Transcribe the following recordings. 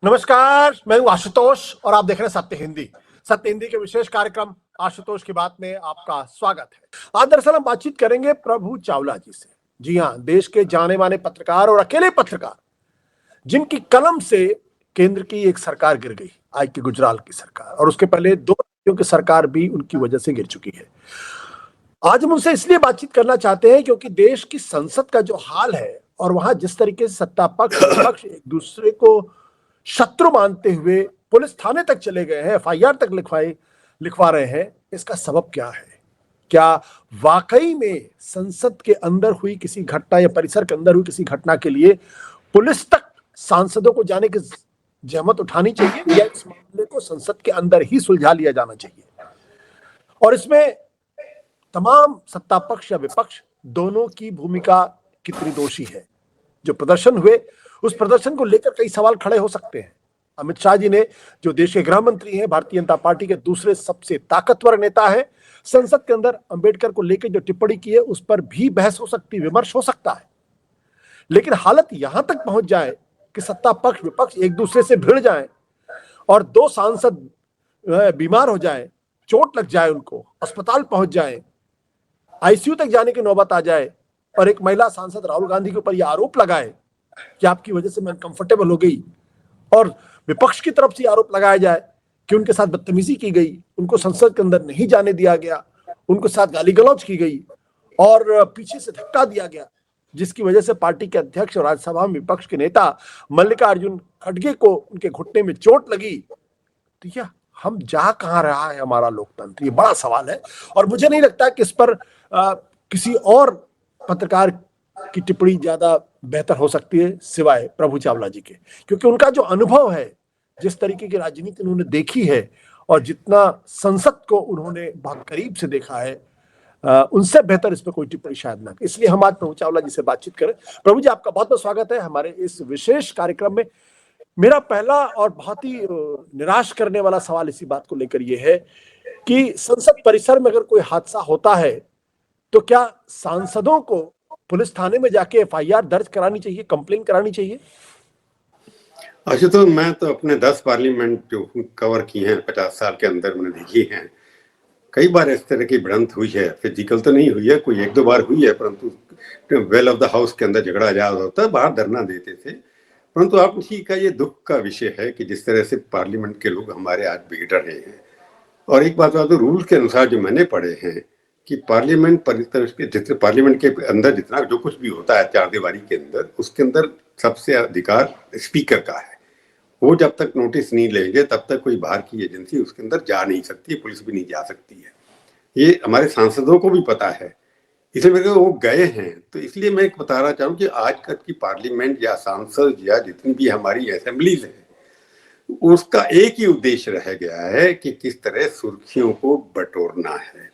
नमस्कार, मैं हूं आशुतोष और आप देख रहे हैं सत्य हिंदी। सत्य हिंदी के विशेष कार्यक्रम आशुतोष की बात में आपका स्वागत है। आज दरअसल हम बातचीत करेंगे प्रभु चावला जी से। जी हां, देश के जाने माने पत्रकार और अकेले पत्रकार जिनकी कलम से केंद्र की एक सरकार गिर गई, आज की गुजराल की सरकार, और उसके पहले दो राज्यों की सरकार भी उनकी वजह से गिर चुकी है। आज हम उनसे इसलिए बातचीत करना चाहते हैं क्योंकि देश की संसद का जो हाल है और वहां जिस तरीके से सत्ता पक्ष विपक्ष एक दूसरे को शत्रु मानते हुए पुलिस थाने तक चले गए हैं, एफआईआर तक लिखवा रहे हैं, इसका सबब क्या है? क्या वाकई में संसद के अंदर हुई किसी घटना या परिसर के अंदर हुई किसी घटना के लिए पुलिस तक सांसदों को जाने की जहमत उठानी चाहिए या इस मामले को संसद के अंदर ही सुलझा लिया जाना चाहिए? और इसमें तमाम सत्ता पक्ष या विपक्ष दोनों की भूमिका कितनी दोषी है? जो प्रदर्शन हुए उस प्रदर्शन को लेकर कई सवाल खड़े हो सकते हैं। अमित शाह जी ने, जो देश के गृह मंत्री हैं, भारतीय जनता पार्टी के दूसरे सबसे ताकतवर नेता हैं, संसद के अंदर अंबेडकर को लेकर जो टिप्पणी की है उस पर भी बहस हो सकती, विमर्श हो सकता है। लेकिन हालत यहां तक पहुंच जाए कि सत्ता पक्ष विपक्ष एक दूसरे से भिड़ जाएं और दो सांसद बीमार हो जाएं, चोट लग जाए, उनको अस्पताल पहुंच जाएं, आईसीयू तक जाने की नौबत आ जाए और एक महिला सांसद राहुल गांधी के ऊपर यह आरोप लगाए कि आपकी वजह से मैं अनकंफर्टेबल हो गई, और विपक्ष की तरफ से आरोप लगाया जाए कि उनके साथ बदतमीजी की गई, उनको संसद के अंदर नहीं जाने दिया गया, उनके साथ गाली गलौज की गई और पीछे से धक्का दिया गया, जिसकी वजह से पार्टी के अध्यक्ष और राज्यसभा में विपक्ष के नेता मल्लिकार्जुन खड़गे को उनके घुटने में चोट लगी। तो यह हम जा कहां रहा है हमारा लोकतंत्र? ये बड़ा सवाल है और मुझे नहीं लगता कि इस पर किसी और पत्रकार की टिप्पणी ज्यादा बेहतर हो सकती है सिवाय प्रभु चावला जी के, क्योंकि उनका जो अनुभव है, जिस तरीके की राजनीति उन्होंने देखी है और जितना संसद को उन्होंने बहुत करीब से देखा है, उनसे बेहतर इस पर कोई टिप्पणी शायद ना। इसलिए हम आज प्रभु चावला जी से बातचीत करें। प्रभु जी, आपका बहुत बहुत स्वागत है हमारे इस विशेष कार्यक्रम में। मेरा पहला और बहुत ही निराश करने वाला सवाल इसी बात को लेकर यह है कि संसद परिसर में अगर कोई हादसा होता है तो क्या सांसदों को पुलिस थाने में जाके एफआईआर दर्ज करानी चाहिए, कंप्लेन करानी चाहिए? अच्छा, तो मैं तो अपने 10 पार्लियामेंट जो कवर की हैं 50 साल के अंदर मैंने देखी हैं, कई बार इस तरह की भिड़ंत हुई है। फिजिकल तो नहीं हुई है, कोई एक दो बार हुई है, परंतु वेल ऑफ द हाउस के अंदर झगड़ा आजाद होता है, बाहर धरना देते थे। परंतु आप जी का ये दुख का विषय है कि जिस तरह से पार्लियामेंट के लोग हमारे आज बिगड़ रहे हैं। और एक बात तो रूल के अनुसार जो मैंने पढ़े हैं कि पार्लियामेंट परिसर के जितने पार्लियामेंट के अंदर जितना जो कुछ भी होता है चार दीवारी के अंदर, उसके अंदर सबसे अधिकार स्पीकर का है। वो जब तक नोटिस नहीं लेंगे तब तक कोई बाहर की एजेंसी उसके अंदर जा नहीं सकती, पुलिस भी नहीं जा सकती है। ये हमारे सांसदों को भी पता है, इसलिए मेरे को वो गए हैं। तो इसलिए मैं बताना चाहूँ कि आज तक की पार्लियामेंट या सांसद या जितनी भी हमारी असेंबलीज है, उसका एक ही उद्देश्य रह गया है कि किस तरह सुर्खियों को बटोरना है।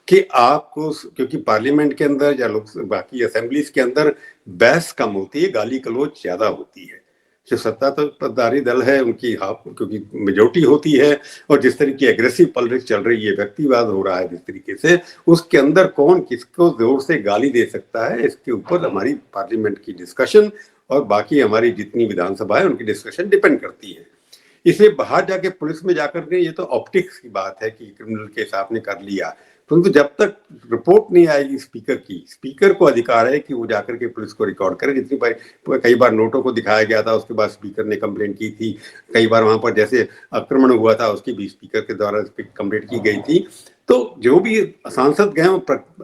कि आपको, क्योंकि पार्लियामेंट के अंदर या लोग बाकी असेंबलीज के अंदर बहस कम होती है, गाली गलौज ज्यादा होती है। जो सत्ताधारी दल है उनकी क्योंकि मेजोरिटी होती है और जिस तरह की एग्रेसिव पॉलिटिक्स चल रही है, व्यक्तिवाद हो रहा है जिस तरीके से, उसके अंदर कौन किसको जोर से गाली दे सकता है, इसके ऊपर हमारी पार्लियामेंट की डिस्कशन और बाकी हमारी जितनी विधानसभा है उनकी डिस्कशन डिपेंड करती है। इसलिए बाहर जाके पुलिस में जाकर के ये तो ऑप्टिक्स की बात है कि क्रिमिनल केस आपने कर लिया, परंतु जब तक रिपोर्ट नहीं आएगी स्पीकर की, स्पीकर को अधिकार है कि वो जाकर के पुलिस को रिकॉर्ड करे। जितनी बार कई बार नोटों को दिखाया गया था, उसके बाद स्पीकर ने कंप्लेंट की थी। कई बार वहां पर जैसे आक्रमण हुआ था उसकी भी स्पीकर के द्वारा कंप्लेंट की गई थी। तो जो भी सांसद गए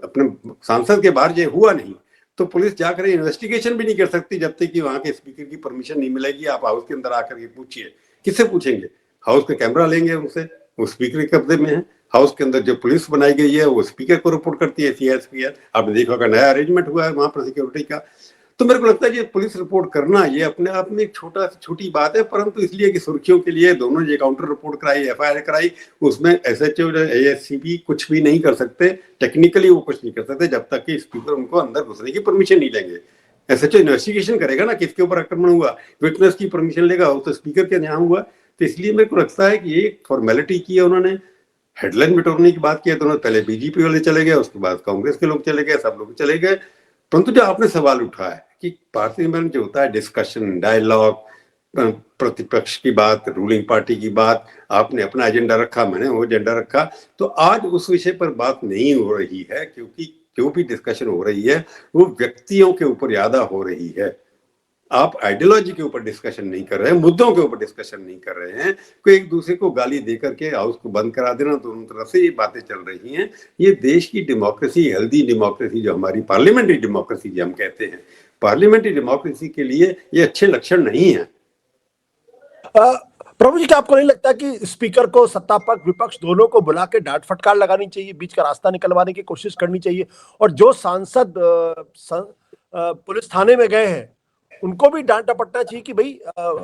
अपने सांसद के बाहर ये हुआ नहीं तो पुलिस जाकर इन्वेस्टिगेशन भी नहीं कर सकती जब तक कि वहां के स्पीकर की परमिशन नहीं मिलेगी। आप हाउस के अंदर आकर के पूछिए, किससे पूछेंगे? हाउस का कैमरा लेंगे उनसे, वो स्पीकर के कब्जे में है। हाउस के अंदर जो पुलिस बनाई गई है वो स्पीकर को रिपोर्ट करती है, सीएसपीआर। आपने देखा होगा नया अरेंजमेंट हुआ है वहां पर सिक्योरिटी का। तो मेरे को लगता है कि पुलिस रिपोर्ट करना ये अपने आप में एक छोटी बात है, परंतु इसलिए कि सुर्खियों के लिए दोनों ये काउंटर रिपोर्ट कराई, एफआईआर कराई, उसमें एसएचओ एएससीबी कुछ भी नहीं कर सकते, टेक्निकली वो कुछ नहीं कर सकते जब तक कि स्पीकर उनको अंदर घुसने की परमिशन नहीं लेंगे। एसएचओ इन्वेस्टिगेशन करेगा ना किसके ऊपर आक्रमण हुआ, विटनेस की परमिशन लेगा, वो तो स्पीकर के यहाँ हुआ। तो इसलिए मेरे को लगता है कि ये फॉर्मेलिटी की है उन्होंने, हेडलाइन बिटोरने की बात की है। दोनों पहले बीजेपी वाले चले गए, उसके बाद कांग्रेस के लोग चले गए, सब लोग चले गए। परंतु जो आपने सवाल उठाया कि पार्लियामेंट जो होता है डिस्कशन, डायलॉग, प्रतिपक्ष की बात, रूलिंग पार्टी की बात, आपने अपना एजेंडा रखा, मैंने वो एजेंडा रखा। तो आज उस विषय पर बात नहीं हो रही है, क्योंकि जो भी डिस्कशन हो रही है वो व्यक्तियों के ऊपर ज्यादा हो रही है। आप आइडियोलॉजी के ऊपर डिस्कशन नहीं कर रहे हैं, मुद्दों के ऊपर डिस्कशन नहीं कर रहे हैं। कोई एक दूसरे को गाली दे करके हाउस को बंद करा देना, दोनों तरफ से ये बातें चल रही हैं। ये देश की डेमोक्रेसी, हेल्दी डेमोक्रेसी, जो हमारी पार्लियामेंट्री डेमोक्रेसी जो हम कहते हैं, पार्लियामेंट्री डेमोक्रेसी के लिए ये अच्छे लक्षण नहीं है। प्रभु जी, क्या आपको नहीं लगता कि स्पीकर को सत्ता पक्ष विपक्ष दोनों को बुला के डांट फटकार लगानी चाहिए, बीच का रास्ता निकलवाने की कोशिश करनी चाहिए, और जो सांसद पुलिस थाने में गए हैं उनको भी डांट डपटना चाहिए कि भाई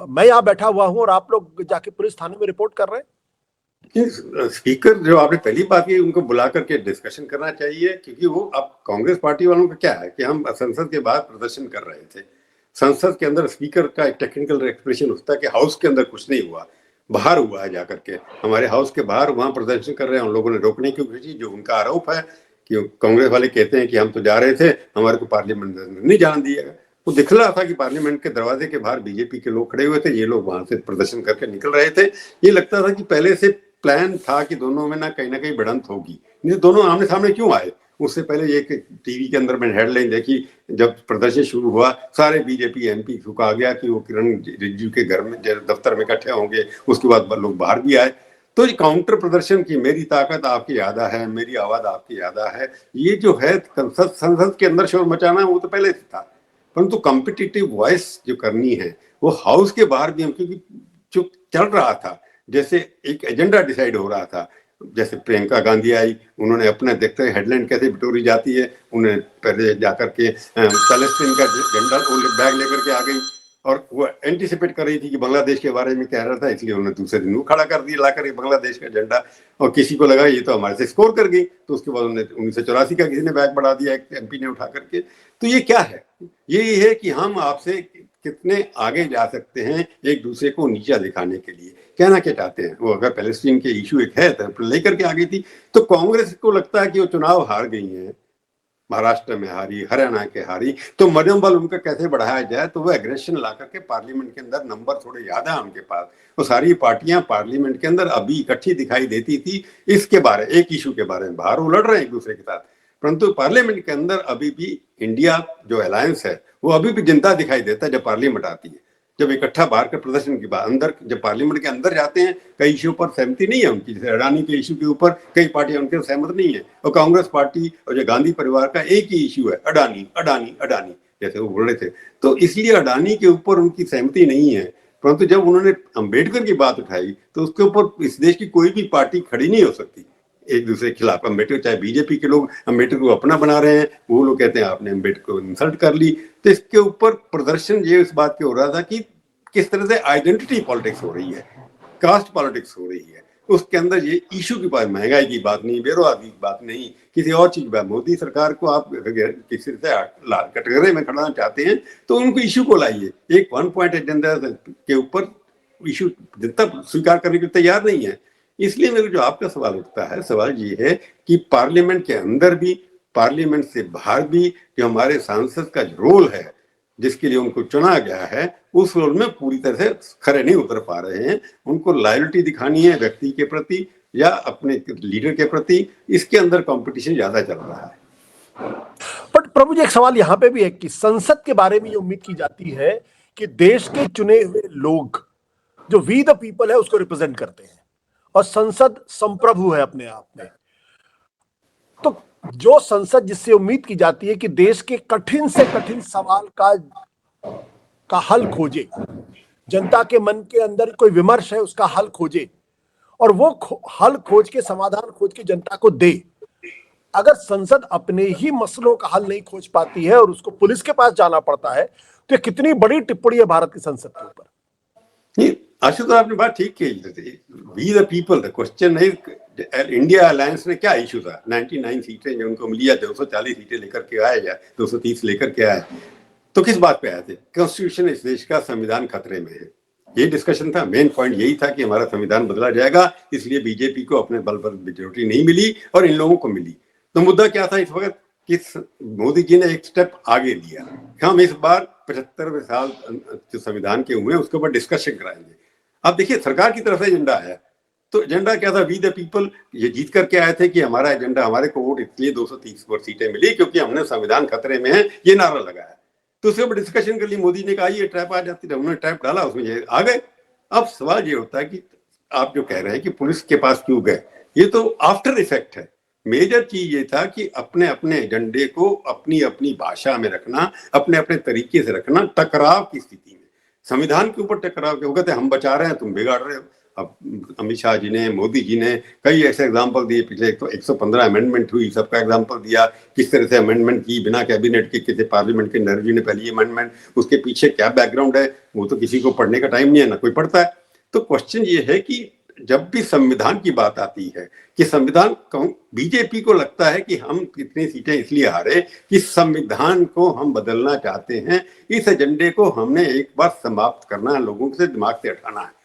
मैं यहाँ बैठा हुआ हूँ और आप लोग जाके पुलिस थाने में रिपोर्ट कर रहे हैं? स्पीकर जो आपने पहली बात की, उनको बुला करके डिस्कशन करना चाहिए, क्योंकि वो अब कांग्रेस पार्टी वालों का क्या है कि हम संसद के बाहर प्रदर्शन कर रहे थे। संसद के अंदर स्पीकर का एक टेक्निकल एक्सप्रेशन होता है कि हाउस के अंदर कुछ नहीं हुआ, बाहर हुआ है जाकर के, हमारे हाउस के बाहर वहां प्रदर्शन कर रहे हैं। उन लोगों ने रोकने की कोशिश, जो उनका आरोप है कि कांग्रेस वाले कहते हैं कि हम तो जा रहे थे, हमारे को पार्लियामेंट नहीं जाने दिया। वो दिख रहा था कि पार्लियामेंट के दरवाजे के बाहर बीजेपी के लोग खड़े हुए थे, ये लोग वहां से प्रदर्शन करके निकल रहे थे। ये लगता था कि पहले से प्लान था कि दोनों में ना कहीं भिड़ंत होगी। नहीं, दोनों आमने सामने क्यों आए? उससे पहले एक टीवी के अंदर मैंने हेडलाइन देखी, जब प्रदर्शन शुरू हुआ सारे बीजेपी एमपी आ गया कि वो किरण रिजिजू के घर में दफ्तर में इकट्ठे होंगे, उसके बाद लोग बाहर भी आए। तो ये काउंटर प्रदर्शन की मेरी ताकत आपकी आधा है, मेरी आवाज आपकी आधा है, ये जो है संसद के अंदर शोर मचाना, वो तो पहले से था। परंतु कॉम्पिटिटिव वॉइस जो करनी है वो हाउस के बाहर भी हम, क्योंकि जो चल रहा था, जैसे एक एजेंडा डिसाइड हो रहा था, जैसे प्रियंका गांधी आई, उन्होंने अपने देखते हैं हेडलाइन कैसे बिटोरी जाती है, उन्हें पहले जाकर के पैलेस्टीन का झंडा बैग लेकर के आ गई, और वो एंटीसिपेट कर रही थी कि बांग्लादेश के बारे में कह रहा था, इसलिए उन्होंने दूसरे दिन वो खड़ा कर दिया लाकर बांग्लादेश का झंडा। और किसी को लगा ये तो हमारे से स्कोर कर गई, तो उसके बाद उन्होंने 1984 का किसी ने बैग बढ़ा दिया, एक एमपी ने उठा करके। तो ये क्या है? ये है कि हम आपसे कितने आगे जा सकते हैं एक दूसरे को नीचा दिखाने के लिए। कहना क्या चाहते हैं वो? अगर पैलेस्टीन के इशू एक है तो लेकर के आ गई थी, तो कांग्रेस को लगता है कि वो चुनाव हार गई है, महाराष्ट्र में हारी, हरियाणा के हारी, तो मनोबल उनका कैसे बढ़ाया जाए। तो वो एग्रेशन ला करके पार्लियामेंट के अंदर, नंबर थोड़े ज्यादा है उनके पास, वो सारी पार्टियां पार्लियामेंट के अंदर अभी इकट्ठी दिखाई देती थी इसके बारे, एक इशू के बारे में। बाहर वो लड़ रहे हैं एक दूसरे के साथ, परंतु पार्लियामेंट के अंदर अभी भी इंडिया जो अलायंस है वो अभी भी जनता दिखाई देता है। जब पार्लियामेंट आती है, जब इकट्ठा बाहर के प्रदर्शन के बाद अंदर, जब पार्लियामेंट के अंदर जाते हैं, कई इशू पर सहमति नहीं है उनकी, जैसे अडानी के इशू के ऊपर कई पार्टियां उनके सहमत नहीं है, और कांग्रेस पार्टी और जो गांधी परिवार का एक ही इशू है, अडानी अडानी अडानी, जैसे वो बोल रहे थे। तो इसलिए अडानी के ऊपर उनकी सहमति नहीं है। परंतु जब उन्होंने अम्बेडकर की बात उठाई तो उसके ऊपर इस देश की कोई भी पार्टी खड़ी नहीं हो सकती एक दूसरे के खिलाफ। अम्बेडकर, चाहे बीजेपी के लोग अम्बेडकर को अपना बना रहे हैं, वो लोग कहते हैं आपने अम्बेडकर को इंसल्ट कर ली। तो इसके ऊपर प्रदर्शन ये इस बात के हो रहा था कि किस तरह से आइडेंटिटी पॉलिटिक्स हो रही है, कास्ट पॉलिटिक्स हो रही है। उसके अंदर ये इशू की बात, महंगाई की बात नहीं, बेरोजगारी की बात नहीं, किसी और चीज बात। मोदी सरकार को आप किसी से कटघरे में खड़ाना चाहते हैं तो उनको इशू को लाइए, एक 1 पॉइंट एजेंडा के ऊपर इशू जनता स्वीकार करने के लिए तैयार नहीं है। इसलिए मेरे जो आपका सवाल उठता है, सवाल ये है कि पार्लियामेंट के अंदर भी, पार्लियामेंट से बाहर भी जो हमारे सांसद का रोल है, जिसके लिए उनको चुना गया है, उस रोल में पूरी तरह से खरे नहीं उतर पा रहे हैं। उनको लॉयल्टी दिखानी है व्यक्ति के प्रति या अपने लीडर के प्रति, इसके अंदर कंपटीशन ज्यादा चल रहा है। बट प्रभु जी, एक सवाल यहाँ पे भी है कि संसद के बारे में ये उम्मीद की जाती है कि देश के चुने हुए लोग जो वी द पीपल है उसको रिप्रेजेंट करते हैं, और संसद संप्रभु है अपने आप में। तो जो संसद जिससे उम्मीद की जाती है कि देश के कठिन से कठिन सवाल का हल खोजे, जनता के मन के अंदर कोई विमर्श है उसका हल खोजे, और वो हल खोज के, समाधान खोज के जनता को दे। अगर संसद अपने ही मसलों का हल नहीं खोज पाती है और उसको पुलिस के पास जाना पड़ता है, तो ये कितनी बड़ी टिप्पणी है भारत की संसद के ऊपर। आशुतोष, आपने बात ठीक की। We the people, the question है इंडिया अलायंस ने क्या इशू था? 99 सीटें जो उनको मिली, या 240 सीटें लेकर के आए, या 230 लेकर के आए, तो किस बात पे आए थे? कॉन्स्टिट्यूशन, इस देश का संविधान खतरे में है, ये डिस्कशन था। मेन पॉइंट यही था कि हमारा संविधान बदला जाएगा, इसलिए बीजेपी को अपने बल पर मेजॉरिटी नहीं मिली और इन लोगों को मिली। तो मुद्दा क्या था इस वक्त कि मोदी जी ने एक स्टेप आगे लिया, हम इस बार 75वें साल जो संविधान के हुए उसके ऊपर डिस्कशन कराएंगे। अब देखिए सरकार की तरफ से एजेंडा आया, तो एजेंडा क्या था? वी द पीपल, ये जीत करके आए थे कि हमारा एजेंडा, हमारे को वोट इसलिए 230 सीटें मिली क्योंकि हमने संविधान खतरे में है ये नारा लगाया। तो उसके ऊपर डिस्कशन के लिए मोदी ने कहा ये ट्रैप आ जाती है, उन्होंने ट्रैप डाला, उसमें ये आ गए। अब सवाल ये होता है कि आप जो कह रहे हैं कि पुलिस के पास क्यों गए, ये तो आफ्टर इफेक्ट है। मेजर चीज ये था कि अपने अपने एजेंडे को अपनी अपनी भाषा में रखना, अपने अपने तरीके से रखना, टकराव की स्थिति में। संविधान के ऊपर टकराव के, वो कहते हैं हम बचा रहे हैं तुम बिगाड़ रहे हो। अब अमित शाह जी ने, मोदी जी ने कई ऐसे एग्जाम्पल दिए, पिछले 115 अमेंडमेंट हुई, सबका एग्जाम्पल दिया किस तरह से अमेंडमेंट की बिना कैबिनेट के, किसी पार्लियामेंट के, नरवी ने पहली अमेंडमेंट, उसके पीछे क्या बैकग्राउंड है वो तो किसी को पढ़ने का टाइम नहीं है, ना कोई पढ़ता है। तो क्वेश्चन ये है कि जब भी संविधान की बात आती है कि संविधान, बीजेपी को लगता है कि हम कितनी सीटें इसलिए हारे कि संविधान को हम बदलना चाहते हैं, इस एजेंडे को हमने एक बार समाप्त करना है, लोगों से दिमाग से हटाना है।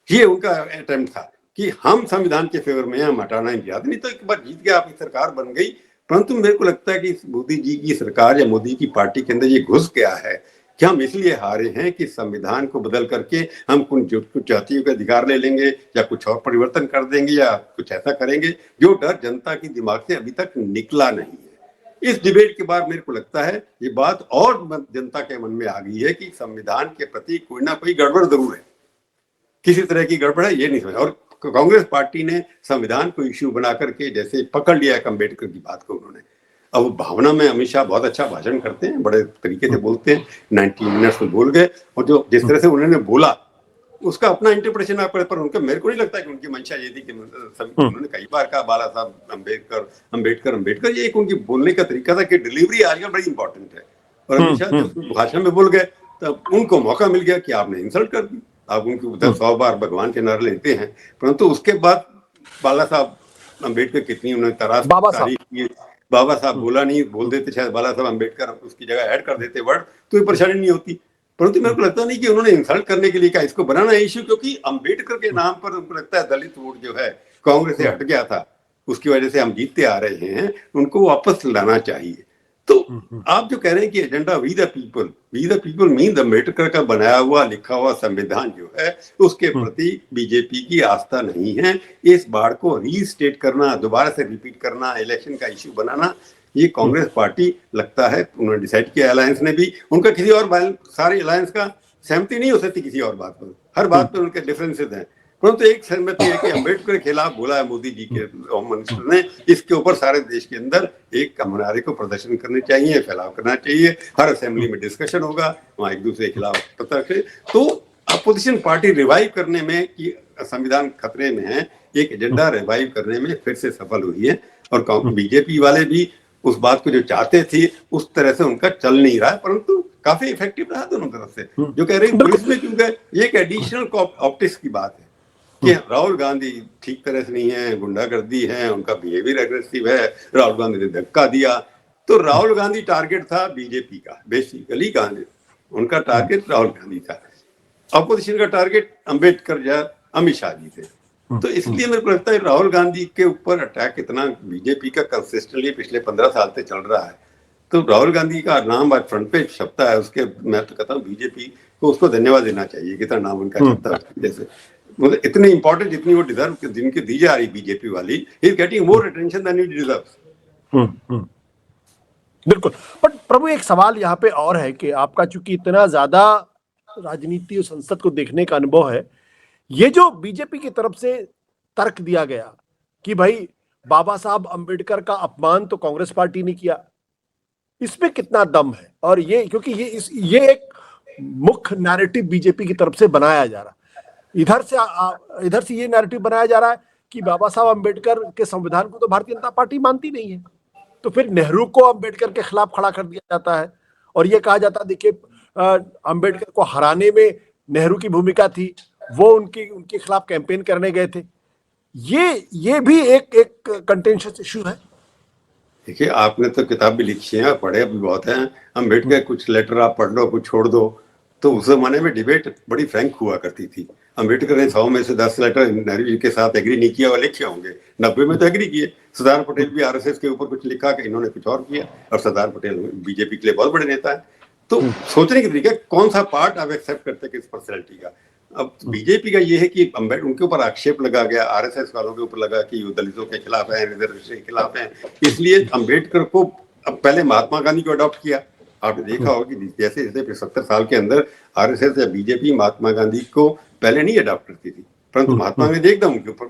ये उनका अटेम्प्ट था कि हम संविधान के फेवर में, हम हटाना नहीं चाहते। नहीं तो एक बार जीत गया, आपकी सरकार बन गई। परंतु मेरे को लगता है कि मोदी जी की सरकार या मोदी की पार्टी के अंदर ये घुस गया है कि हम इसलिए हारे हैं कि संविधान को बदल करके हम कुछ जातियों का अधिकार ले लेंगे या कुछ और परिवर्तन कर देंगे या कुछ ऐसा करेंगे, जो डर जनता के दिमाग से अभी तक निकला नहीं है। इस डिबेट के बाद मेरे को लगता है ये बात और जनता के मन में आ गई है कि संविधान के प्रति कोई ना कोई गड़बड़ जरूर है, किसी तरह की गड़बड़ है, ये नहीं समझ। और कांग्रेस पार्टी ने संविधान को इश्यू बना करके जैसे पकड़ लिया अम्बेडकर की बात को उन्होंने। अब भावना में अमित शाह बहुत अच्छा भाषण करते हैं, बड़े तरीके से बोलते हैं, 90 मिनट्स में बोल गए, और जो जिस तरह से उन्होंने बोला उसका अपना इंटरप्रिटेशन आप, पर उनका मेरे को नहीं लगता कि उनकी मंशा ये थी कि उन्होंने कई बार कहा बाला साहब अम्बेडकर अम्बेडकर अम्बेडकर, ये एक उनकी बोलने का तरीका था कि डिलीवरी आजकल बड़ी इंपॉर्टेंट है। और अमित शाह जब भाषण में बोल गए तब उनको मौका मिल गया कि आपने इंसल्ट कर दी। आप उनके उधर 100 बार भगवान के नारे लेते हैं, परंतु उसके बाद बाला साहब अम्बेडकर कितनी उन्होंने तारीफ की। बाबा साहब बोला नहीं, बोल देते शायद बाला साहब अम्बेडकर, उसकी जगह ऐड कर देते वर्ड, तो ये परेशानी नहीं होती। परंतु मेरे को लगता नहीं कि उन्होंने इंसल्ट करने के लिए कहा, इसको बनाना इश्यू, क्योंकि अम्बेडकर के नाम पर उनको लगता है दलित वोट जो है कांग्रेस से हट गया था, उसकी वजह से हम जीतते आ रहे हैं, उनको वापस लाना चाहिए। तो आप जो कह रहे हैं कि agenda we the people mean Ambedkar का बनाया हुआ लिखा हुआ संविधान जो है उसके प्रति बीजेपी की आस्था नहीं है। इस बार को रीस्टेट करना, दोबारा से रिपीट करना, इलेक्शन का इश्यू बनाना, ये कांग्रेस पार्टी लगता है उन्होंने डिसाइड किया। अलायंस ने भी, उनका किसी और सारे अलायंस का सहमति नहीं हो सकती किसी और बात पर, हर बात पर उनके डिफरेंसेस हैं, परंतु एक सहमति है कि अम्बेडकर के खिलाफ बोला है मोदी जी के होम मिनिस्टर ने, इसके ऊपर सारे देश के अंदर एक मुनारे को प्रदर्शन करने चाहिए, फैलाव करना चाहिए, हर असेंबली में डिस्कशन होगा, वहां एक दूसरे के खिलाफ पता करे। तो अपोजिशन पार्टी रिवाइव करने में कि संविधान खतरे में है, एक एजेंडा रिवाइव करने में फिर से सफल हुई है। और बीजेपी वाले भी उस बात को जो चाहते थे उस तरह से उनका चल नहीं रहा है, परंतु काफी इफेक्टिव रहा दोनों तरफ से। जो कह रहे हैं पुलिस में क्यों गए, ये एक एडिशनल ऑप्टिक्स की बात है कि राहुल गांधी ठीक तरह से नहीं है, गुंडागर्दी है, उनका बिहेवियर एग्रेसिव है, राहुल गांधी ने धक्का दिया। तो राहुल गांधी टारगेट था बीजेपी का, बेसिकली गांधी उनका टारगेट राहुल गांधी था, अपोजिशन का टारगेट अम्बेडकर या अमित शाह जी थे। तो इसलिए मेरे को लगता है राहुल गांधी के ऊपर अटैक इतना बीजेपी का कंसिस्टेंटली पिछले 15 साल से चल रहा है। तो राहुल गांधी का नाम आज फ्रंट पे छपता है, उसके मैं तो कहता हूँ बीजेपी को उसको धन्यवाद देना चाहिए, कितना नाम उनका छपता है। जैसे मतलब इतनी इंपॉर्टेंट जितनी वो डिजर्व जिनकी दी जा रही बीजेपी वाली, he is getting more attention than he deserves. बिल्कुल। बट प्रभु एक सवाल यहाँ पे और है कि आपका चूंकि इतना ज्यादा राजनीति और संसद को देखने का अनुभव है, ये जो बीजेपी की तरफ से तर्क दिया गया कि भाई बाबा साहब अम्बेडकर का अपमान तो कांग्रेस पार्टी ने किया, इसमें कितना दम है? और ये क्योंकि ये एक मुख्य नैरेटिव बीजेपी की तरफ से बनाया जा रहा है, इधर से ये नैरेटिव बनाया जा रहा है कि बाबा साहब अम्बेडकर के संविधान को तो भारतीय जनता पार्टी मानती नहीं है, तो फिर नेहरू को अम्बेडकर के खिलाफ खड़ा कर दिया जाता है और ये कहा जाता है देखिए अम्बेडकर को हराने में नेहरू की भूमिका थी, वो उनके खिलाफ कैंपेन करने गए थे। ये भी एक कंटेंशियस इशू है। देखिए आपने तो किताब भी लिखी है, पढ़े भी बहुत हैं, अम्बेडकर कुछ लेटर आप पढ़ लो कुछ छोड़ दो, तो उस जमाने में डिबेट बड़ी फ्रैंक हुआ करती थी। अम्बेडकर ने 100 में से 10 लेटर नेहरू जी के साथ एग्री नहीं किया और लिखे होंगे, 90 में तो एग्री किए। सरदार पटेल भी आरएसएस के ऊपर कुछ लिखा कि इन्होंने कुछ और किया, और सरदार पटेल बीजेपी के लिए बहुत बड़े नेता है। तो सोचने के तरीके कौन सा पार्ट आप एक्सेप्ट करते हैं किस पर्सनैलिटी का। अब बीजेपी का ये है कि उनके ऊपर आक्षेप लगा गया, आरएसएस वालों के ऊपर लगा कि वो दलितों के खिलाफ है, रिजर्वेशन के खिलाफ है, इसलिए अम्बेडकर को अब पहले महात्मा गांधी को अडॉप्ट किया। आपने देखा होगा कि जैसे जैसे 70 साल के अंदर आरएसएस या बीजेपी महात्मा गांधी को पहले नहीं अडॉप्ट करती थी, परंतु महात्मा गांधी एकदम उनके ऊपर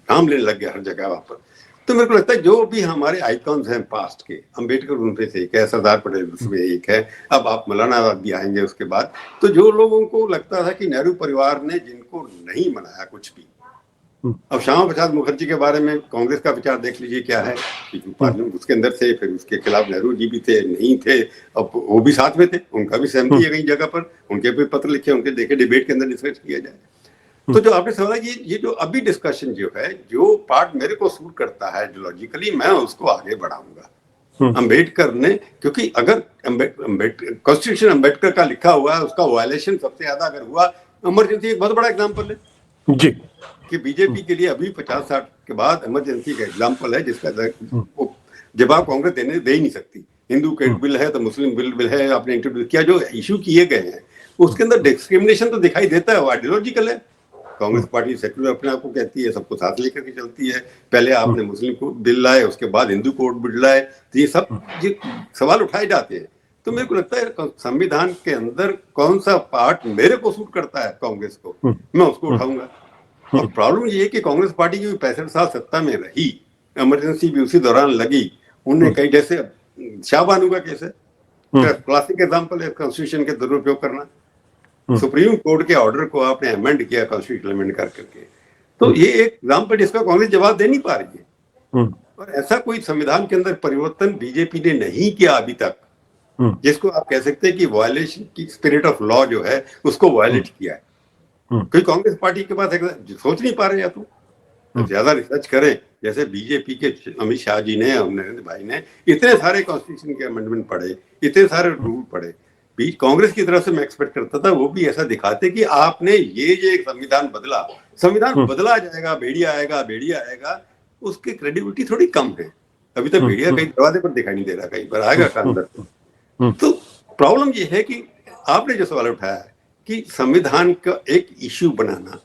नाम लेने लग गया हर जगह वहां पर। तो मेरे को लगता है जो भी हमारे आइकॉन्स हैं पास्ट के, अंबेडकर उनपे से एक है, सरदार पटेल उसमें एक है, अब आप मौलाना आजाद भी आएंगे उसके बाद। तो जो लोगों को लगता था कि नेहरू परिवार ने जिनको नहीं मनाया कुछ भी, अब श्यामा प्रसाद मुखर्जी के बारे में कांग्रेस का विचार देख लीजिए क्या है कि पार्लियामेंट उसके अंदर से, फिर उसके खिलाफ नेहरू जी भी थे, नहीं थे, अब वो भी साथ में थे, उनका भी सहमति है कई जगह पर, उनके भी पत्र लिखे, उनके देखे, डिबेट के अंदर डिस्कस किया जाए। तो जो आपने सवाल ये जो अभी डिस्कशन जो है, जो पार्ट मेरे को सूट करता है आइडियोलॉजिकली, मैं उसको आगे बढ़ाऊंगा। अंबेडकर ने, क्योंकि अगर कॉन्स्टिट्यूशन अंबेडकर का लिखा हुआ है, उसका वायलेशन सबसे ज्यादा अगर हुआ, इमरजेंसी एक बहुत बड़ा एग्जाम्पल है जी, कि बीजेपी के लिए अभी 50-60 के बाद इमरजेंसी का एग्जाम्पल है, जिसका जवाब कांग्रेस दे ही नहीं सकती। हिंदू के बिल है तो मुस्लिम बिल है, आपने इंट्रोड्यूस किया, जो इशू किए गए हैं उसके अंदर डिस्क्रिमिनेशन तो दिखाई देता है, वो आइडियोलॉजिकल है। कांग्रेस पार्टी सेक्युलर अपने आप को कहती है, सबको साथ लेकर के चलती है। पहले आपने मुस्लिम कोड बिल लाए, उसके बाद हिंदू कोड बिल लाए, तो ये सब ये सवाल उठाए जाते हैं। तो मेरे को लगता है संविधान के अंदर कौन सा पार्ट मेरे को सूट करता है कांग्रेस को, मैं उसको उठाऊंगा। और प्रॉब्लम ये है कि कांग्रेस पार्टी की 65 साल सत्ता में रही, इमरजेंसी भी उसी दौरान लगी, उनने कई, जैसे शाहबानू का केस है, क्लासिक एग्जाम्पल है कॉन्स्टिट्यूशन के दुरुपयोग करना। सुप्रीम कोर्ट के ऑर्डर को आपने अमेंड किया कॉन्स्टिट्यूशन अमेंड करके, तो ये एक एग्जाम्पल जिसका कांग्रेस जवाब दे नहीं पा रही है। और ऐसा कोई संविधान के अंदर परिवर्तन बीजेपी ने नहीं किया अभी तक, जिसको आप कह सकते हैं कि वायलेशन की स्पिरिट ऑफ लॉ जो है उसको वायलेट किया है। कोई कांग्रेस पार्टी के पास सोच नहीं पा रहे, या तो ज्यादा रिसर्च करें, जैसे बीजेपी के अमित शाह जी ने, नरेंद्र भाई ने इतने सारे कॉन्स्टिट्यूशन के अमेंडमेंट पढ़े, इतने सारे रूल पढ़े। कांग्रेस की तरफ से मैं एक्सपेक्ट करता था वो भी ऐसा दिखाते कि आपने ये जो एक संविधान बदला जाएगा, भेड़िया आएगा, उसकी क्रेडिबिलिटी थोड़ी कम है। अभी तक भेड़िया कहीं दरवाजे पर दिखाई नहीं दे रहा, कहीं पर आएगा अंदर। तो प्रॉब्लम ये है कि आपने जो सवाल उठाया है कि संविधान का एक इश्यू बनाना,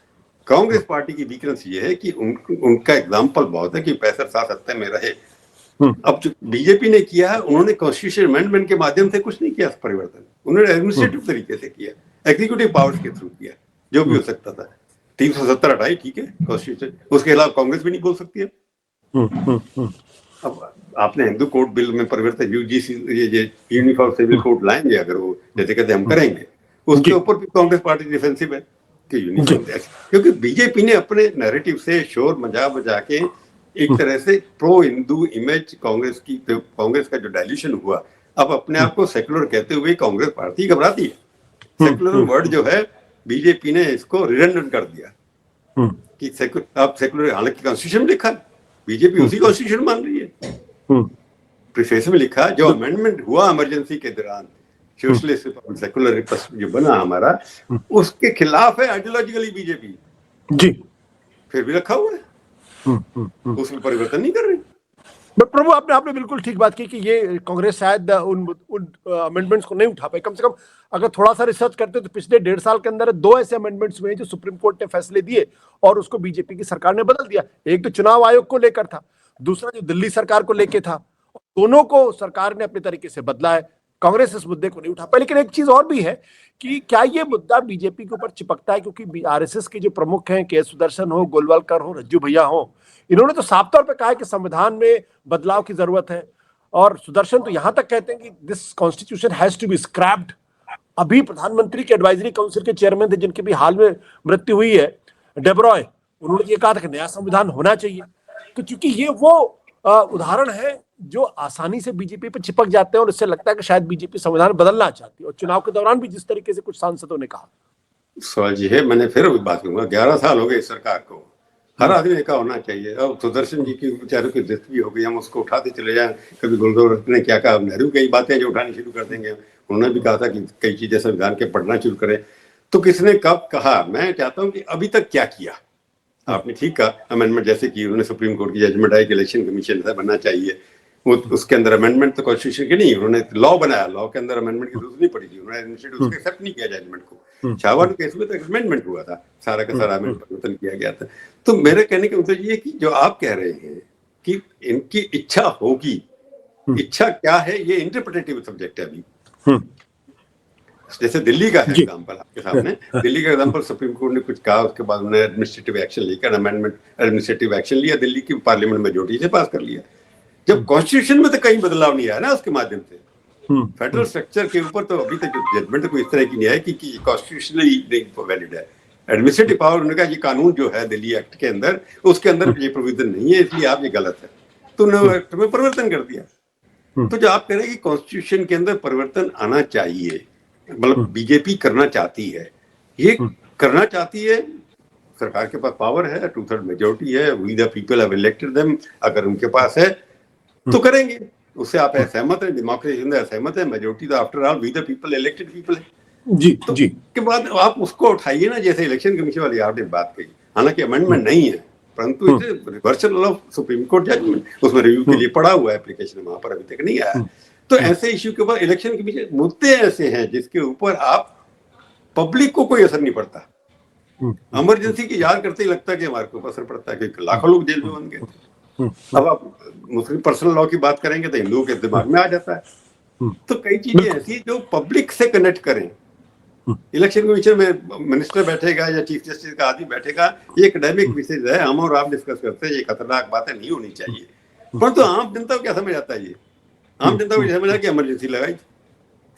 कांग्रेस पार्टी की वीकनेस ये है कि उनका एग्जाम्पल बहुत है कि 65 साल सत्ता में रहे। अब जो बीजेपी ने किया है, उन्होंने कॉन्स्टिट्यूशन अमेंडमेंट के माध्यम से कुछ नहीं किया परिवर्तन, उन्होंने एडमिनिस्ट्रेटिव तरीके से किया, एग्जीक्यूटिव पावर्स के थ्रू किया, जो भी हो सकता था। 370 हटाई, ठीक है, कॉन्स्टिट्यूशन, उसके खिलाफ कांग्रेस भी नहीं बोल सकती है। अब आपने हिंदू कोड बिल में परिवर्तन, यूजीसी ये यूनिफॉर्म सिविल कोड लाएंगे, अगर वो जैसे कहते हम करेंगे, उसके ऊपर भी कांग्रेस पार्टी डिफेंसिव है कि यूनिफॉर्म, क्योंकि बीजेपी ने अपने नैरेटिव से शोर बजा के एक तरह से प्रो हिंदू इमेज कांग्रेस का जो डायल्यूशन हुआ, अब अपने आप को सेकुलर कहते हुए कांग्रेस पार्टी घबराती है। सेकुलर वर्ड जो है बीजेपी ने इसको रिडंडेंट कर दिया कि आप सेकुलर, हालांकि कॉन्स्टिट्यूशन में लिखा, बीजेपी उसी कॉन्स्टिट्यूशन मान रही है, प्रीफेस में लिखा जो अमेंडमेंट हुआ इमरजेंसी के दौरान, सोशलिस्ट सेकुलर जो बना हमारा, उसके खिलाफ है आइडियोलॉजिकली बीजेपी जी, फिर भी रखा हुआ है, उसमें परिवर्तन नहीं कर रही। प्रभु आपने बिल्कुल ठीक बात की कि ये कांग्रेस शायद उन अमेंडमेंट्स को नहीं उठा पाई। कम से कम अगर थोड़ा सा रिसर्च करते तो पिछले 1.5 साल के अंदर 2 ऐसे अमेंडमेंट्स हुए जो सुप्रीम कोर्ट ने फैसले दिए और उसको बीजेपी की सरकार ने बदल दिया। एक तो चुनाव आयोग को लेकर था, दूसरा जो दिल्ली सरकार को लेकर था, दोनों को सरकार ने अपने तरीके से बदला है। कांग्रेस इस मुद्दे को नहीं उठा पाई। लेकिन एक चीज और भी है कि क्या ये मुद्दा बीजेपी के ऊपर चिपकता है, क्योंकि आरएसएस के जो प्रमुख हैं, के सुदर्शन हो, गोलवालकर हो, रज्जू भैया हो, इन्होंने तो साफ तौर पे कहा है कि संविधान में बदलाव की जरूरत है। और सुदर्शन तो यहां तक कहते हैं कि this constitution has to be scrapped. अभी प्रधानमंत्री के एडवाइजरी काउंसिल के चेयरमैन थे, जिनकी भी हाल में मृत्यु हुई है, डेब्रॉय, उन्होंने ये कहा था कि नया संविधान होना चाहिए। तो चूंकि ये वो उदाहरण है जो आसानी से बीजेपी पे चिपक जाते हैं और इससे लगता है कि शायद बीजेपी संविधान बदलना चाहती है। और चुनाव के दौरान भी जिस तरीके से कुछ सांसदों ने कहा, सवाल जी है, मैंने फिर वही बात करूंगा, 11 साल हो गए इस सरकार को, हर आदमी का होना चाहिए। अब सुदर्शन जी की बेचारों की डेथ भी हो गई, हम उसको उठाते चले जाएं। कभी गुलगोवर ने क्या कहा, नेहरू कई बातें जो उठानी शुरू कर देंगे, उन्होंने भी कहा था कि कई चीजें संविधान के पढ़ना शुरू करें। तो किसने कब कहा? मैं चाहता हूं कि अभी तक क्या किया आपने। ठीक कहा, अमेंडमेंट जैसे की उन्होंने, सुप्रीम कोर्ट की जजमेंट आई कि इलेक्शन कमीशन ऐसा बनना चाहिए, उसके अंदर अमेंडमेंट तो कॉन्स्टिट्यूशन की नहीं, उन्होंने लॉ बनाया, लॉ के अंदर अमेंडमेंट की जरूरत नहीं पड़ी थी, उन्होंने एडमिनिस्ट्रेटिव उसको एक्सेप्ट नहीं किया जजमेंट को। छावर केस में तो अमेंडमेंट हुआ था, सारा का सारा अमेंडमेंट परिवर्तन किया गया था। तो मेरे कहने का मतलब ये कि जो आप कह रहे हैं कि इनकी इच्छा होगी, इच्छा क्या है ये इंटरप्रिटेटिव सब्जेक्ट है अभी। जैसे दिल्ली का है एग्जांपल आपके सामने, दिल्ली का एग्जांपल, सुप्रीम कोर्ट ने कुछ कहा, उसके बाद उन्होंने एडमिनिस्ट्रेटिव एक्शन लेकर अमेंडमेंट एडमिनिस्ट्रेटिव एक्शन लिया, दिल्ली की पार्लियामेंट मेजोरिटी से पास कर लिया। जब कॉन्स्टिट्यूशन में तो कहीं बदलाव नहीं आया ना उसके माध्यम से, फेडरल स्ट्रक्चर के ऊपर तो अभी तक जजमेंट तो कोई इस तरह की नहीं है कि कॉन्स्टिट्यूशनली वैलिड है। एडमिनिस्ट्रेटिव पावर, उन्होंने कहा ये कानून जो है दिल्ली एक्ट के अंदर, उसके अंदर ये प्रोविजन नहीं है, इसलिए आप ये गलत है, तो उन्होंने एक्ट में परिवर्तन कर दिया। तो जो आप कह रहे हैं कि कॉन्स्टिट्यूशन के अंदर परिवर्तन आना चाहिए, मतलब बीजेपी करना चाहती है, ये करना चाहती है, सरकार के पास पावर है, 2/3 मेजोरिटी है, we the people have elected them, अगर उनके पास है तो करेंगे, उससे आप सहमत है, डेमोक्रेसी के अंदर सहमत है, मेजोरिटी तो after all we the people elected people है। जी तो जी के बाद आप उसको उठाइए ना, जैसे इलेक्शन कमीशन वाली आपने बात कही, हालांकि अमेंडमेंट नहीं है, परंतु reversal of Supreme Court judgment, उसमें रिव्यू के लिए पड़ा हुआ है, एप्लीकेशन वहां पर अभी तक नहीं आया। तो ऐसे इश्यू के ऊपर इलेक्शन कमीशन, मुद्दे ऐसे हैं जिसके ऊपर आप पब्लिक को कोई असर नहीं पड़ता। इमरजेंसी की याद करते ही लगता है कि हमारे को असर पड़ता है, क्योंकि लाखों लोग जेल में बन गए। अब आप मुस्लिम पर्सनल लॉ की बात करेंगे तो हिंदुओं के दिमाग में आ जाता है। तो कई चीजें ऐसी जो पब्लिक से कनेक्ट करें। इलेक्शन कमीशन में मिनिस्टर बैठेगा या चीफ जस्टिस का आदमी बैठेगा, ये एकेडमिक विषय है, हम और आप डिस्कस करते हैं, ये खतरनाक बात है, नहीं होनी चाहिए। परंतु आम जनता को क्या समझ आता है? ये आम जनता को समझ आता है कि इमरजेंसी लगाई,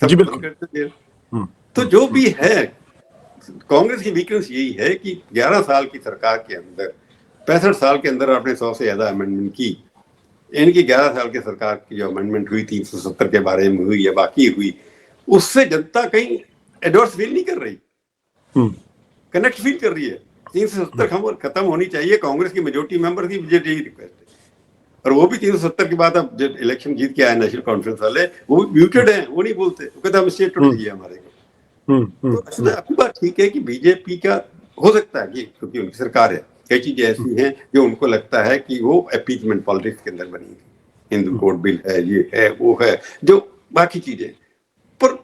सब बंद करते थे। तो जो भी है, कांग्रेस की वीकनेस यही है कि 11 साल की सरकार के अंदर, 65 साल के अंदर आपने 100 से ज्यादा अमेंडमेंट की। इनकी 11 साल की सरकार की जो अमेंडमेंट हुई, 370 के बारे में हुई या बाकी हुई, उससे जनता कहीं एडवर्स फील नहीं कर रही, कनेक्ट फील कर रही है। 370 खत्म होनी चाहिए, कांग्रेस की मेजोरिटी मेंबर की यही रिक्वेस्ट है। और वो भी 370 के बाद अब जब इलेक्शन जीत के आए नेशनल कॉन्फ्रेंस वाले, वो म्यूटेड हैं, वो नहीं बोलते, वो कहते हम स्टेट टूट चाहिए हमारे को। तो अच्छा, आपकी बात ठीक है कि बीजेपी का हो सकता है कि क्योंकि उनकी सरकार है, कई चीजें ऐसी हैं जो उनको लगता है कि वो अपीजमेंट पॉलिटिक्स के अंदर बनी, हिंदू कोड बिल है, ये है, वो है, जो बाकी चीजें। पर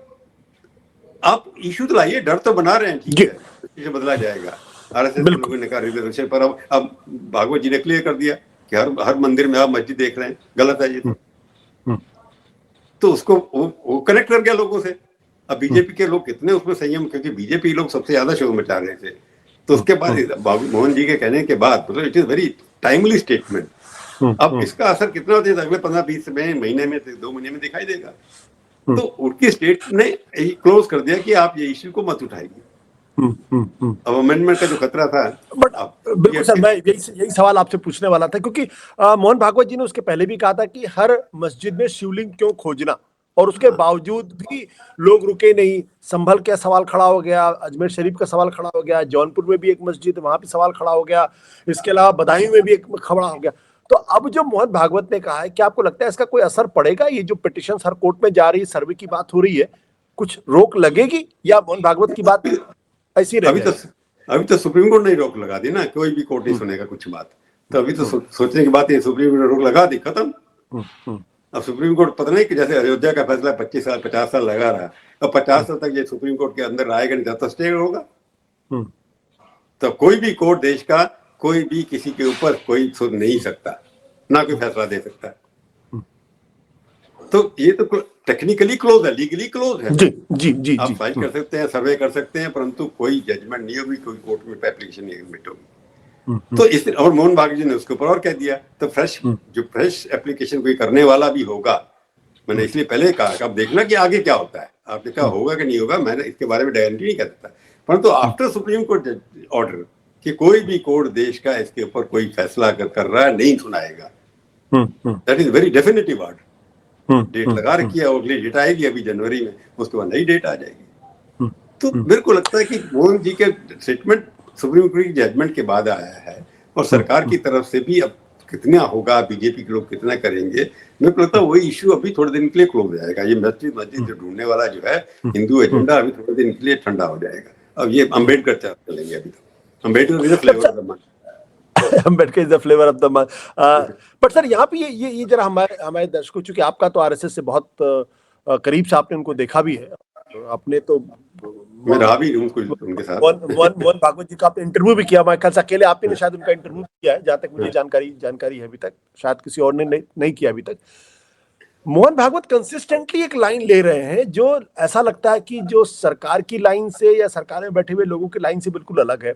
आप इशू तो लाइए, डर तो बना रहे हैं, ठीक है, इसे बदला जाएगा। आरएसएस लोगों ने कहा रिजर्वेशन पर, अब भागवत जी ने क्लियर कर दिया कि हर मंदिर में आप मस्जिद देख रहे हैं, गलत है ये तो उसको वो कनेक्ट कर गया लोगों से। अब बीजेपी के लोग कितने उसमें संयम, क्योंकि बीजेपी लोग सबसे ज्यादा शोर मचा रहे थे। तो उसके बाद मोहन जी के कहने के बाद, मतलब it is very timely statement. अब इसका असर कितना होता है अगले 15-20 महीने में, 2 महीने में दिखाई देगा। तो उनकी स्टेट ने क्लोज कर दिया कि आप ये इश्यू को मत उठाइए। अब अमेंडमेंट का जो खतरा था, बट बिल्कुल सर, मैं यही सवाल आपसे पूछने वाला था, क्योंकि मोहन भागवत जी ने उसके पहले भी कहा था कि हर मस्जिद में शिवलिंग क्यों खोजना, और उसके बावजूद भी लोग रुके नहीं। संभल का सवाल खड़ा हो गया, अजमेर शरीफ का सवाल खड़ा हो गया, जौनपुर में भी एक मस्जिद, वहां भी सवाल खड़ा हो गया, इसके अलावा बदायूं में भी एक खड़ा हो गया। तो अब जो मोहन भागवत ने कहा है, क्या आपको लगता है इसका कोई असर पड़ेगा? ये जो पिटीशन हर कोर्ट में जा रही है, सर्वे की बात हो रही है, कुछ रोक लगेगी, या मोहन भागवत की बात ऐसी रहेगी? अभी तो सुप्रीम कोर्ट ने रोक लगा दी ना, कोई भी कोर्ट नहीं सुनेगा कुछ बात। तो अभी तो सोचने की बात है, सुप्रीम कोर्ट ने रोक लगा दी, खत्म। अब सुप्रीम कोर्ट पता नहीं कि जैसे अयोध्या का फैसला 25 साल 50 साल लगा रहा, अब 50 साल तक ये सुप्रीम कोर्ट के अंदर आएगा नहीं, तो स्टे होगा। तो कोई भी कोर्ट देश का, कोई भी किसी के ऊपर कोई सुन नहीं सकता, ना कोई फैसला दे सकता। तो ये तो टेक्निकली क्लोज है, लीगली क्लोज है। जी जी जी आप फाइल कर सकते हैं, सर्वे कर सकते हैं, परंतु कोई जजमेंट नहीं होगी, कोई कोर्ट में एप्लीकेशन नहीं एडमिट होगी। तो इस, और मोहन भागवत जी ने उसके ऊपर और कह दिया, तो फ्रेश एप्लीकेशन कोई करने वाला भी होगा। मैंने इसलिए पहले कहा कि अब देखना कि आगे क्या होता है। आपने कहा होगा कि नहीं होगा, मैंने इसके बारे में गारंटी नहीं कर सकता, परंतु आफ्टर सुप्रीम कोर्ट ऑर्डर कि कोई भी कोर्ट देश का इसके ऊपर कोई फैसला कर रहा है नहीं सुनाएगा, that is very definitive order. Date लगा रखी है, अगली डेट आएगी अभी जनवरी में, उसके बाद नई डेट आ जाएगी। तो मेरे को लगता है कि मोहन जी के स्टेटमेंट सुप्रीम कोर्ट की जजमेंट के बाद आया है, और सरकार की तरफ से भी अब कितना होगा, बीजेपी के लोग कितना करेंगे, मेरे को लगता है वही इश्यू अभी थोड़े दिन के लिए क्लोज हो जाएगा। ये मस्जिद जो ढूंढने वाला जो है हिंदू एजेंडा, अभी थोड़े दिन के लिए ठंडा हो जाएगा। अब ये अम्बेडकर चलेंगे, अभी तो Ambedkar Ambedkar is the flavour of the month. But sir यहाँ पे ये जरा हमारे हमारे दर्शकों, चूंकि आपका तो आरएसएस से बहुत करीब से आपने उनको देखा भी है, आपने तो मैं रहा भी हूँ कुछ उनके साथ। मोहन भागवत जी का आपने इंटरव्यू भी किया, मैं ख्याल से अकेले आपने शायद उनका इंटरव्यू किया है, जहां तक मुझे जानकारी है, अभी तक शायद किसी और ने नहीं किया अभी तक। मोहन भागवत कंसिस्टेंटली एक लाइन ले रहे हैं जो ऐसा लगता है कि जो सरकार की लाइन से या सरकार में बैठे हुए लोगों की लाइन से बिल्कुल अलग है।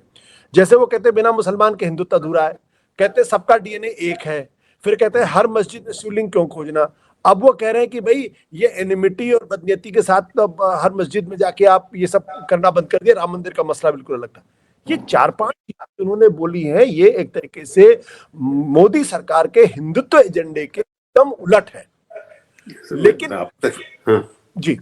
जैसे वो कहते हैं बिना मुसलमान के हिंदुत्व अधूरा है, कहते हैं सबका डीएनए एक है, फिर कहते हैं हर मस्जिद में शिवलिंग क्यों खोजना। अब वो कह रहे हैं कि भाई ये एनिमिटी और बदनीयती के साथ अब हर मस्जिद में जाके आप ये सब करना बंद कर दिया, राम मंदिर का मसला बिल्कुल अलग था। ये 4-5 चीजें उन्होंने बोली हैं, ये एक तरीके से मोदी सरकार के हिंदुत्व एजेंडे के एकदम उलट है। लेकिन जी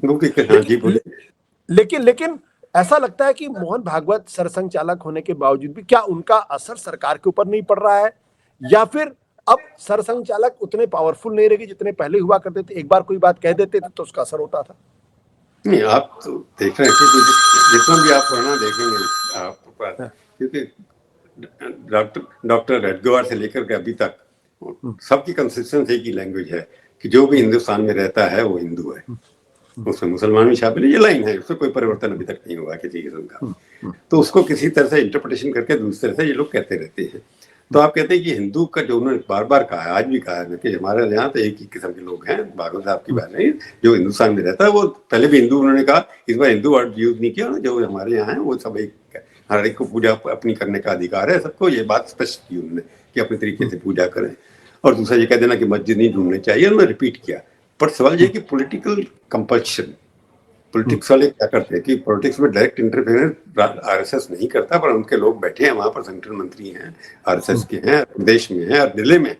लेकिन ऐसा लगता है कि मोहन भागवत सरसंघचालक होने के बावजूद भी क्या उनका असर सरकार के ऊपर नहीं पड़ रहा है, या फिर अब सरसंघचालक उतने पावरफुल नहीं रहे जितने पहले हुआ करते थे, एक बार कोई बात कह देते थे तो उसका असर होता था? नहीं, आप तो देख रहे हैं कि जितना भी आप पुराना देखेंगे आप, क्योंकि डॉक्टर रेडगवार से लेकर के अभी तक सबकी कंसिस्टेंसी की लैंग्वेज है कि जो भी हिंदुस्तान में रहता है वो हिंदू है, उसमें मुसलमान भी शामिल है, ये लाइन है, उसमें कोई परिवर्तन अभी तक नहीं हुआ किसी किस्म का। तो उसको किसी तरह से इंटरप्रिटेशन करके दूसरी तरह से ये लोग कहते रहते हैं। तो आप कहते हैं कि हिंदू का जो उन्होंने बार बार कहा है, आज भी कहा है कि हमारे यहाँ तो एक ही किस्म के लोग हैं, भागवत साहब की बात नहीं, जो हिंदुस्तान में रहता है वो पहले भी हिंदू उन्होंने कहा, इस बार हिंदू वर्ड यूज नहीं किया, जो हमारे यहाँ है वो सब एक, हर एक को पूजा अपनी करने का अधिकार है सबको, ये बात स्पष्ट की उन्होंने कि अपने तरीके से पूजा करें। और दूसरा ये कह देना कि मस्जिद नहीं ढूंढनी चाहिए, उन्होंने रिपीट किया। पर सवाल ये कि पॉलिटिकल कंपल्शन, पॉलिटिक्स वाले क्या करते हैं कि पॉलिटिक्स में डायरेक्ट इंटरफेरेंस आरएसएस नहीं करता, पर उनके लोग बैठे हैं वहां पर, सेंट्रल मंत्री हैं आरएसएस के हैं, प्रदेश में हैं और दिल्ली में,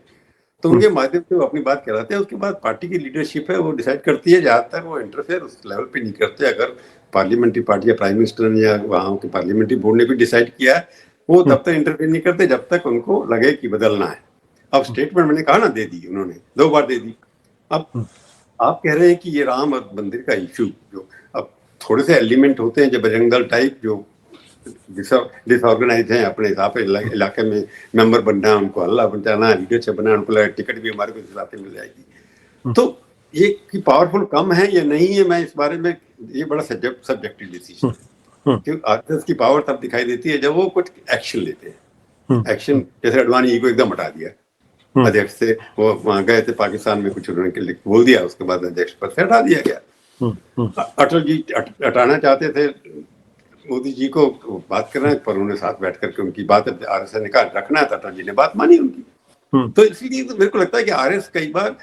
तो उनके माध्यम से वो अपनी बात कहलाते हैं। उसके बाद पार्टी की लीडरशिप है वो डिसाइड करती है, जहां तक वो इंटरफेयर उस लेवल पे नहीं करते। अगर पार्लियामेंट्री पार्टी या प्राइम मिनिस्टर ने या वहां के पार्लियामेंट्री बोर्ड ने भी डिसाइड किया है, वो तब तक इंटरफेयर नहीं करते जब तक उनको लगे कि बदलना है। अब स्टेटमेंट मैंने कहा ना, दे दी उन्होंने, 2 बार दे दी। अब आप कह रहे हैं कि ये राम मंदिर का इश्यू, जो अब थोड़े से एलिमेंट होते हैं जो बजरंग दल टाइप, जो डिसऑर्गेनाइज हैं, अपने हिसाब से इलाके में मेंबर बनना है, उनको हल्ला बचाना है, लीडरशिप बनना है, उनको लगा टिकट भी हमारे को हिसाब से मिल जाएगी। तो ये कि पावरफुल कम है या नहीं है, मैं इस बारे में, ये बड़ा सब्जेक्टिव डिसीजन, क्योंकि आरएसएस की पावर तब दिखाई देती है जब वो कुछ एक्शन लेते हैं। एक्शन जैसे अडवाणी जी को एकदम हटा दिया अध्यक्ष से, वो वहां गए थे पाकिस्तान में, कुछ उन्होंने बोल दिया, उसके बाद अध्यक्ष पद से हटा दिया गया। अटल जी हटाना चाहते थे मोदी जी को, बात कर रहे हैं, पर उन्होंने साथ बैठ करके उनकी बात आरएसएस ने कहा रखना है, तो अटल जी ने बात मानी उनकी। तो इसलिए तो मेरे को लगता है कि आरएसएस कई बार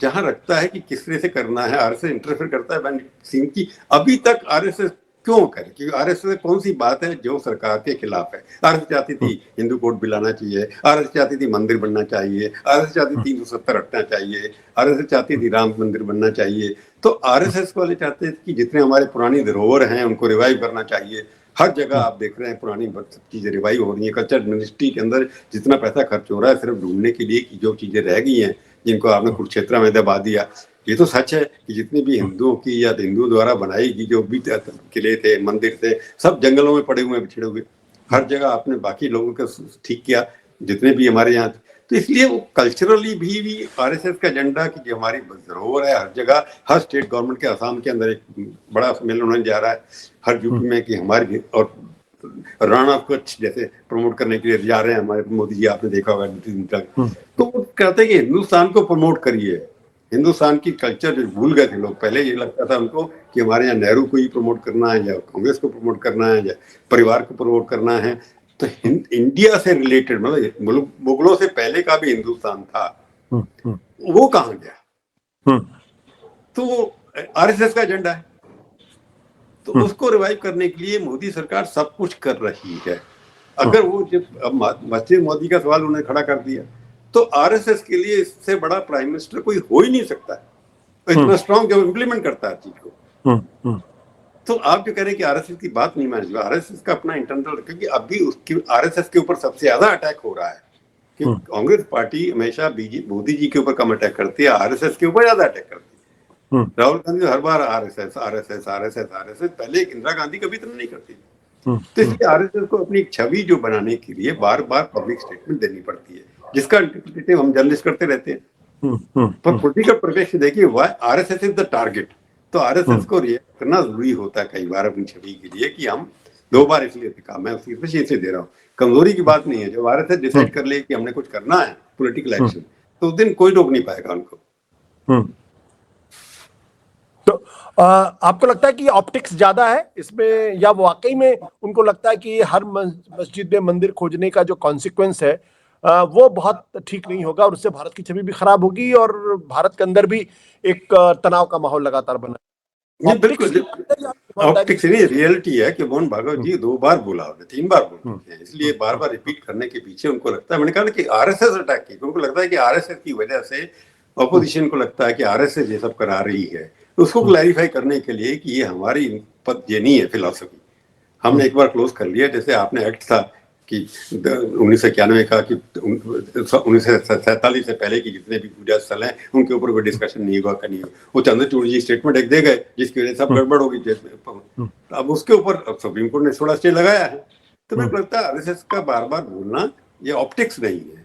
जहां रखता है कि किस तरह से करना है, आरएसएस इंटरफेयर करता है। सिंह की अभी तक आरएसएस क्यों करे, क्योंकि आरएसएस कौन सी बात है जो सरकार के खिलाफ है। आरएसएस चाहती थी हिंदू कोड बिलाना चाहिए, आरएसएस चाहती थी मंदिर बनना चाहिए, आरएसएस चाहती थी 370 हटना चाहिए, आरएसएस चाहती थी राम मंदिर बनना चाहिए। तो आरएसएस वाले चाहते थे कि जितने हमारे पुरानी धरोहर हैं उनको रिवाइव करना चाहिए। हर जगह आप देख रहे हैं पुरानी चीजें रिवाइव हो रही है। कल्चर मिनिस्ट्री के अंदर जितना पैसा खर्च हो रहा है सिर्फ ढूंढने के लिए कि जो चीजें रह गई हैं, जिनको आपने कुरुक्षेत्र में दबा दिया। ये तो सच है कि जितनी भी हिंदुओं की या हिंदुओं द्वारा बनाई गई जो भी किले थे, मंदिर थे, सब जंगलों में पड़े हुए, बिछड़े हुए। हर जगह आपने बाकी लोगों का ठीक किया, जितने भी हमारे यहाँ। तो इसलिए वो कल्चरली भी आरएसएस का एजेंडा कि जो हमारी धरोहर है, हर जगह, हर स्टेट गवर्नमेंट के, असम के अंदर एक बड़ा सम्मेलन होने जा रहा है, हर यूपी में, कि हमारी, और रण ऑफ कच्छ जैसे प्रमोट करने के लिए जा रहे हैं हमारे मोदी जी, आपने देखा होगा 2 दिन तक। तो वो कहते हैं कि हिंदुस्तान को प्रमोट करिए, हिंदुस्तान की कल्चर जो भूल गए थे लोग। पहले ये लगता था उनको कि हमारे यहाँ नेहरू को ही प्रमोट करना है, या कांग्रेस को प्रमोट करना है, या परिवार को प्रमोट करना है। तो इंडिया से रिलेटेड, मतलब मुगलों से पहले का भी हिंदुस्तान था, वो कहाँ गया? तो वो आरएसएस का एजेंडा है। तो उसको रिवाइव करने के लिए मोदी सरकार सब कुछ कर रही है। अगर वो जब मस्जिद मोदी का सवाल उन्होंने खड़ा कर दिया, तो आरएसएस के लिए इससे बड़ा प्राइम मिनिस्टर कोई हो ही नहीं सकता है, तो इतना स्ट्रॉन्ग जो इम्प्लीमेंट करता है चीज को। तो आप जो कह रहे हैं कि आरएसएस की बात नहीं मानी, आरएसएस का अपना इंटरनल, क्योंकि अभी उसकी आरएसएस के ऊपर सबसे ज्यादा अटैक हो रहा है, क्योंकि कांग्रेस पार्टी हमेशा मोदी जी के ऊपर कम अटैक करती है, आरएसएस के ऊपर ज्यादा अटैक करती है। राहुल गांधी हर बार आरएसएस आरएसएस आरएसएस आरएसएस, पहले इंदिरा गांधी कभी इतना नहीं करती, तो इसलिए आरएसएस को अपनी एक छवि जो बनाने के लिए बार बार पब्लिक स्टेटमेंट देनी पड़ती है, जिसका इंटरप्रिटेटिव हम जर्नलिस्ट करते रहते हैं। पर पॉलिटिकल परिप्रेक्ष्य देखिए, आरएसएस इज द टारगेट, तो आरएसएस को रिएक्ट करना जरूरी होता है कई बार अपनी छवि के लिए कि हम 2 बार इसलिए कहा, मैं इसलिए दे रहा हूँ, कमजोरी की बात नहीं है। जब आरएसएस डिसाइड कर ले कि हमने कुछ करना है पॉलिटिकल एक्शन, तो उस दिन कोई रोक नहीं पाएगा उनको। तो आपको लगता है कि ऑप्टिक्स ज्यादा है इसमें, या वाकई में उनको लगता है कि हर मस्जिद में मंदिर खोजने का जो कॉन्सिक्वेंस है वो बहुत ठीक नहीं होगा और उससे भारत की छवि भी खराब होगी और भारत के अंदर भी एक तनाव का माहौल लगातार बना? ये बिल्कुल ऑप्टिक्स नहीं, रियलिटी है कि मोहन भागवत जी 2 बार बोला, 3 बार बोल चुके हैं, इसलिए बार बार रिपीट करने के पीछे उनको लगता है, मैंने कहा कि आरएसएस अटैक की, उनको लगता है कि आरएसएस की वजह से ऑपोजिशन को लगता है कि आरएसएस ये सब करा रही है, उसको क्लैरिफाई करने के लिए कि ये हमारी ये नहीं है फिलॉसफी, हमने एक बार क्लोज कर लिया। जैसे आपने एक्ट था कि 1991 का कि 1947 से पहले की जितने भी पूजा स्थल हैं उनके ऊपर कोई डिस्कशन नहीं हुआ, नहीं हुआ। वो चंद्रचूड़ जी स्टेटमेंट एक दे गए जिसकी वजह से सब गड़बड़ होगी। अब उसके ऊपर सुप्रीम कोर्ट ने थोड़ा स्टे लगाया है। तो मेरे को लगता है आरएसएस का बार बार बोलना ये ऑप्टिक्स नहीं है,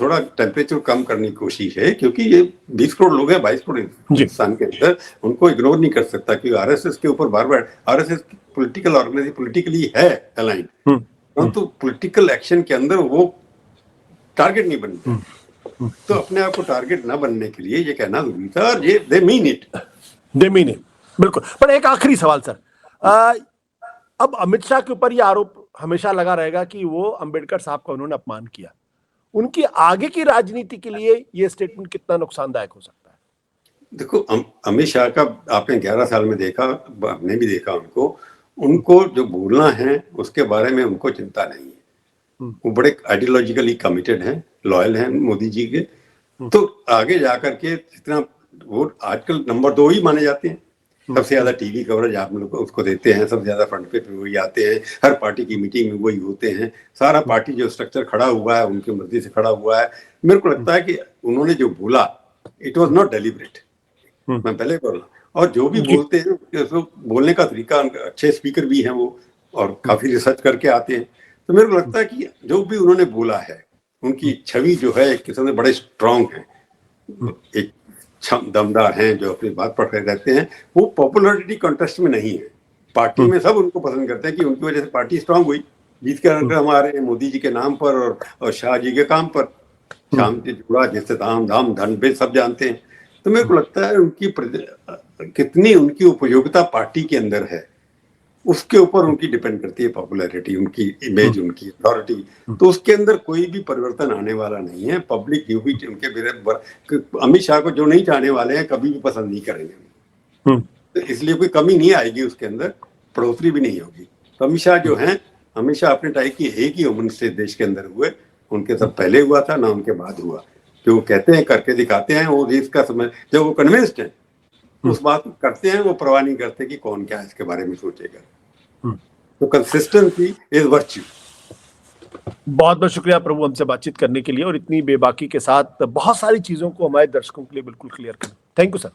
थोड़ा टेम्परेचर कम करने की कोशिश है, क्योंकि ये 20 करोड़ लोग हैं, 22 करोड़ हिंदुस्तान के अंदर, उनको इग्नोर नहीं कर सकता कि आरएसएस के ऊपर बार बार, आरएसएस पॉलिटिकल ऑर्गेनाइजेशन पॉलिटिकली है अलाइन, परंतु पॉलिटिकल एक्शन के अंदर वो टारगेट नहीं बनता। तो अपने आप को टारगेट ना बनने के लिए ये कहना जरूरी था, और ये दे मीन इट, बिल्कुल। पर एक आखिरी सवाल सर, अब अमित शाह के ऊपर ये आरोप हमेशा लगा रहेगा कि वो अंबेडकर साहब का उन्होंने अपमान किया, उनकी आगे की राजनीति के लिए ये स्टेटमेंट कितना नुकसानदायक हो सकता है? देखो, अमित शाह का आपने 11 साल में देखा, हमने भी देखा उनको जो बोलना है उसके बारे में उनको चिंता नहीं है। वो बड़े आइडियोलॉजिकली कमिटेड हैं, लॉयल हैं मोदी जी के। तो आगे जाकर के जितना वो आजकल नंबर 2 ही माने जाते हैं, सबसे ज्यादा टीवी कवरेज आप लोग उसको देते हैं, सबसे ज्यादा फ्रंट पे वही आते हैं, हर पार्टी की मीटिंग में वही होते हैं, सारा पार्टी जो स्ट्रक्चर खड़ा हुआ है उनकी मर्जी से खड़ा हुआ है। मेरे को लगता है कि उन्होंने जो बोला इट वाज नॉट डेलिबरेट, मैं पहले बोल रहा, और जो भी बोलते हैं तो बोलने का तरीका, अच्छे स्पीकर भी हैं वो और काफी रिसर्च करके आते हैं। तो मेरे को लगता है कि जो भी उन्होंने बोला है उनकी छवि जो है एक किस्म से बड़े स्ट्रांग है, एक दमदार हैं, जो अपनी बात पर खड़े रहते हैं। वो पॉपुलरिटी कॉन्टेस्ट में नहीं है, पार्टी में सब उनको पसंद करते हैं कि उनकी वजह से पार्टी स्ट्रांग हुई, जीत के अंदर हमारे मोदी जी के नाम पर और शाह जी के काम पर, शाम से जुड़ा जिससे दाम धाम धन बेच सब जानते हैं। तो मेरे को लगता है उनकी कितनी उनकी उपयोगिता पार्टी के अंदर है उसके ऊपर उनकी डिपेंड करती है पॉपुलैरिटी, उनकी इमेज, उनकी अथॉरिटी। तो उसके अंदर कोई भी परिवर्तन आने वाला नहीं है। पब्लिक जो भी उनके अमित शाह को जो नहीं चाहने वाले हैं कभी भी पसंद नहीं करेंगे, तो इसलिए कोई कमी नहीं आएगी उसके अंदर, बढ़ोतरी भी नहीं होगी। तो अमित शाह जो हैं हमेशा अपने टाइप की एक ही उम्र से देश के अंदर हुए, उनके सब पहले हुआ था ना उनके बाद हुआ। जो वो कहते हैं करके दिखाते हैं, वो देश का समय जब वो कन्विंस्ड है उस बात को करते हैं, वो परवाह नहीं करते कि कौन क्या इसके बारे में सोचेगा। तो कंसिस्टेंसी इज वर्च्यू। बहुत बहुत शुक्रिया प्रभु हमसे बातचीत करने के लिए और इतनी बेबाकी के साथ बहुत सारी चीजों को हमारे दर्शकों के लिए बिल्कुल क्लियर करना। Thank you sir.